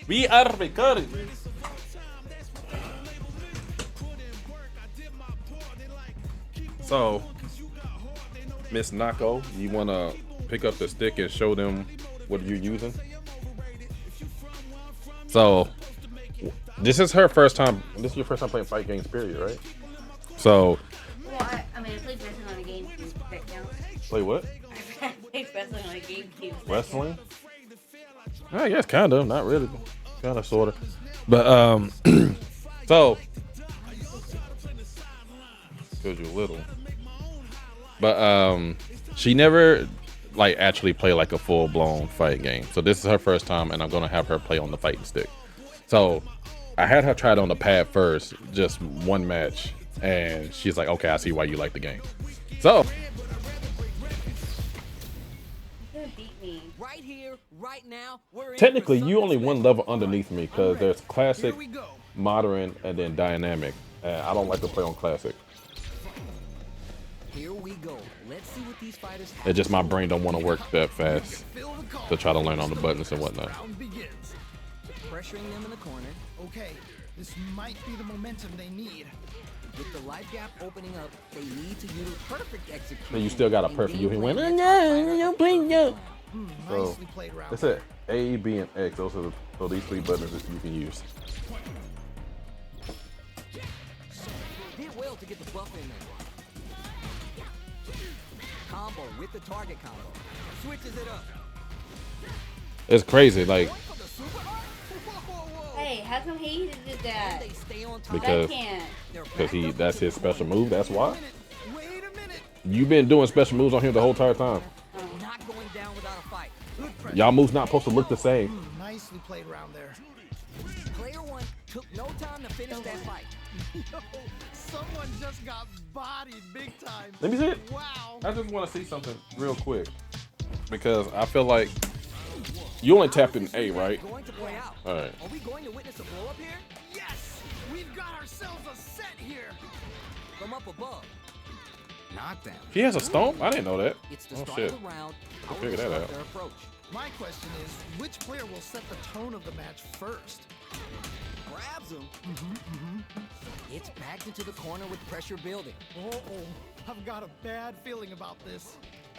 We are recording. So, ms.naco, you want to pick up the stick and show them what you're using? So, this is her first time. This is your first time playing fight games, period, right? So, Well, I mean, I played wrestling on a GameCube. That counts. play what? I played wrestling on a GameCube. Wrestling? I guess kind of, not really, kind of, sort of. But so feels you a little. But she never like actually played like a full blown fight game. So this is her first time, and I'm gonna have her play on the fighting stick. So I had her try it on the pad first, just one match, and she's like, "Okay, I see why you like the game." So. Right here, right now, we're Technically, you only one level underneath me because there's classic, modern, and then dynamic. And I don't like to play on classic. Here we go. Let's see what these fighters have. It's just my brain don't want to work that fast to try to learn on the buttons and whatnot. Pressuring them in the corner. Okay, this might be the momentum they need. With the life gap opening up, they need to use perfect execution. And you still got a perfect. You went, no, please no. So Nicely played around. that's it. A, B, and X. Those are so these three buttons that you can use. Did well to get the buff in there. Combo with the target combo. Switches it up. It's crazy, like Hey, how come he did that? They stay on top. because I can't. that's his special move. That's why. Wait a minute. You've been doing special moves on here the whole entire time. Not going down without a fight. Y'all moves not supposed to look the same. Nicely played around there. Player one took no time to finish that fight. Yo, someone just got bodied big time. Let me see it. Wow. I just want to see something real quick because I feel like you only tapped in A, right? Going to play out. All right. Are we going to witness a blow up here? Yes, we've got ourselves a set here. From up above. Not down. He has a stomp? I didn't know that. It's the Oh start shit. of the round. I'll figure that out. Their approach. My question is, which player will set the tone of the match first? Grabs him. It's backed into the corner with pressure building. Oh, I've got a bad feeling about this.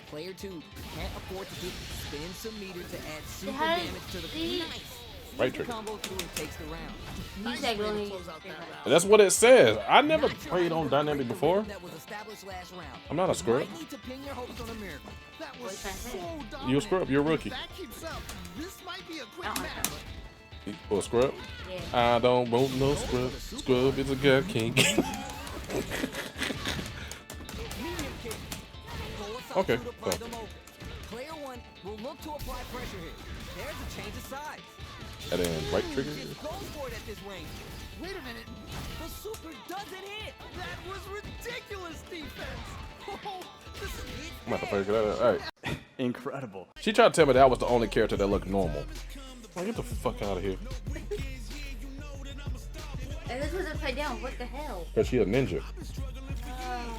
Player two can't afford to spin some meter to add super Hey, damage to the see? nice. Right The trigger. combo through and takes the round. Nice said way to only- close out that round. That's what it says. I never Not sure played how on you dynamic break the before. rhythm that was established last round. I'm not a scrub. Might need to pin your hopes on a miracle. That was What's that so say? dominant. You a scrub? You're a rookie. If that keeps up, this might be a quick I don't like match. Or scrub? Yeah. I don't want no scrub. Scrub is a girl king. Medium kick. Pull aside Okay, two to pry so- them open. Player one will look to apply pressure here. There's a change of sides. And then right trigger. Just goes for it at this range. Wait a minute. The super doesn't hit. That was ridiculous defense. Oh, this is I'm about to figure that out. All right. Incredible. She tried to tell me that I was the only character that looked normal. Like, get the fuck out of here. And this was upside down. What the hell? Cause she a ninja. Oh.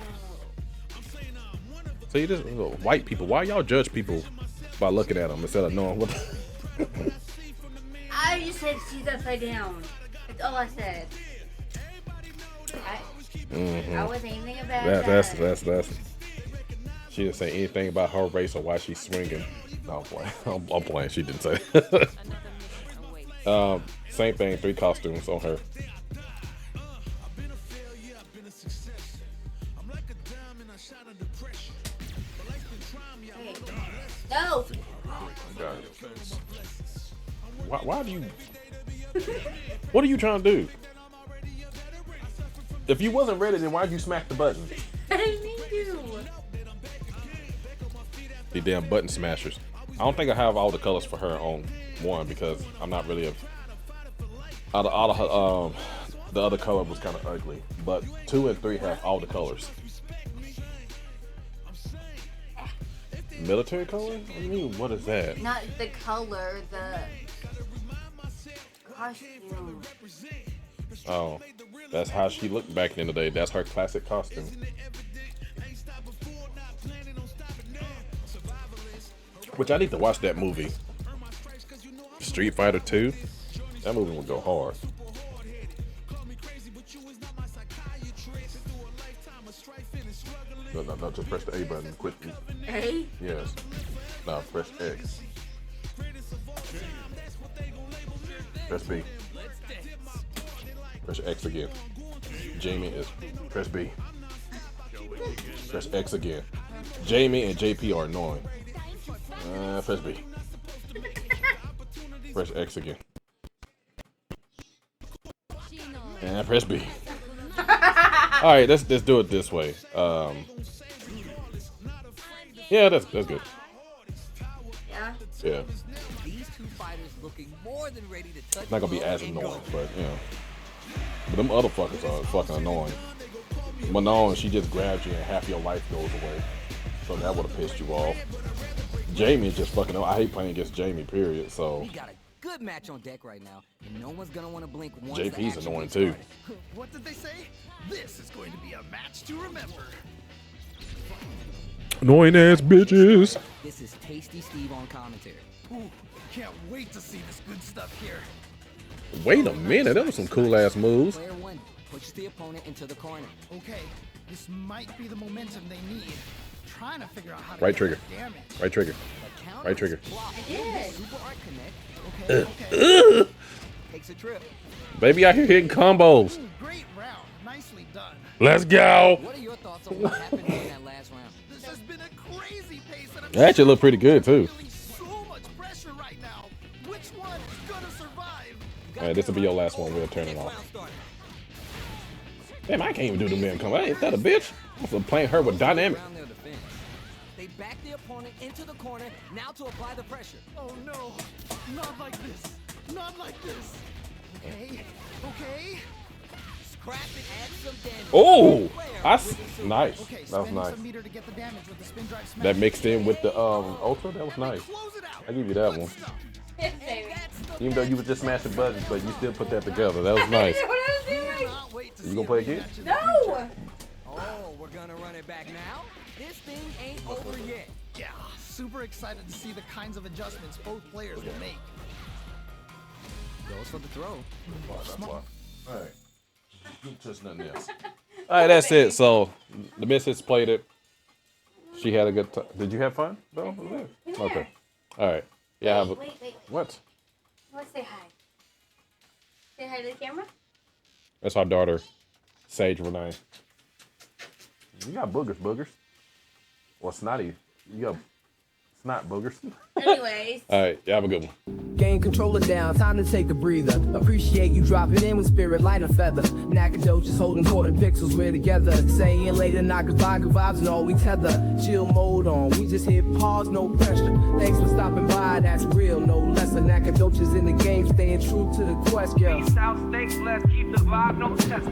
See, this white people. Why y'all judge people by looking at them instead of knowing what? I just said she's upside down. That's all I said. I wasn't anything about that. That's. She didn't say anything about her race or why she's swinging. No, I'm playing. I'm playing. She didn't say. Same thing. 3 costumes on her. Hey. No. God. Why do you? What are you trying to do? If you wasn't ready, then why'd you smack the button? I didn't mean to. The damn button smashers. I don't think I have all the colors for her on 1 because I'm not really a. Out of her, the other color was kind of ugly, but 2 and 3 have all the colors. Military color? What do you mean? What is that? Not the color, the costume. Oh, that's how she looked back in the day. That's her classic costume. Which I need to watch that movie. Street Fighter 2. That movie would go hard. No, just press the A button quickly. A? Yes. Now press X. Press B. Press X again. Jamie is press B. Press X again. Jamie and JP are annoying. Press B. Press X again. And press B. All right, let's do it this way. Yeah, that's good. Yeah. Yeah, These two fighters looking more than ready to touch. not gonna be as annoying, but you know. But them other fuckers are fucking annoying. Manon, she just grabs you and half your life goes away. So that would have pissed you off. Jamie is just fucking. I hate playing against Jamie. Period. So. We got a good match on deck right now, and no one's gonna want to blink once JP's the action annoying gets too. started. What did they say? This is going to be a match to remember. Annoying ass bitches. This is Tasty Steve on commentary. Ooh, can't wait to see this good stuff here. Wait a minute, that was some cool ass moves. Player one pushes the opponent into the corner. Okay, this might be the momentum they need. Trying to figure out how to Right get trigger. that damage. Right trigger. The counter Right trigger. is blocked. I did. Super art connect. Okay. Takes a trip. Baby out here hitting combos. Ooh, great round. Nicely done. Let's go. What are your thoughts on what happened in that last round? This has been a crazy pace, and I'm That actually looked pretty good too. feeling so much pressure right now. Which one is gonna survive? All right, this will be your last one. We'll turn it off. Damn, I can't even do the man combo. Ain't that a bitch? I'm playing her with dynamic. Around their defense. They back the opponent into the corner, now to apply the pressure. Oh no, not like this. Not like this. Okay, okay. Scrap it, add some damage. Oh, Player nice. Okay, That was spending nice. some meter to get the damage with the spin drive smash. That mixed in with the ultra. That was nice. Close it out. I give you that Good one. stuff. Even though you were just smashing buttons, but you still put that together. That was nice. What I was doing? Cannot wait to You see gonna a play again? rematch in the No! future. Oh, we're gonna run it back now? This thing ain't over yet. Yeah, super excited to see the kinds of adjustments both players will make. Goes for the throw. All right. Don't touch nothing else. All right, that's it. So the missus played it. She had a good time. Did you have fun? No. Was it? Yeah. Okay. All right. Yeah. Wait. What? Let's say hi. Say hi to the camera. That's our daughter, Sage Renee. You got boogers. Or snotty. You got snot boogers. Anyways. All right. Yeah, have a good one. Game controller down, time to take a breather. Appreciate you dropping in with spirit, light and feather. Nacogdoches holding quarter pixels, we're together. Saying later, Nacogdoches vibes and all we tether. Chill mode on, we just hit pause, no pressure. Thanks for stopping by, that's real, no lesser. Nacogdoches in the game, staying true to the quest, yeah. South Stakes, let's keep the vibe, no test.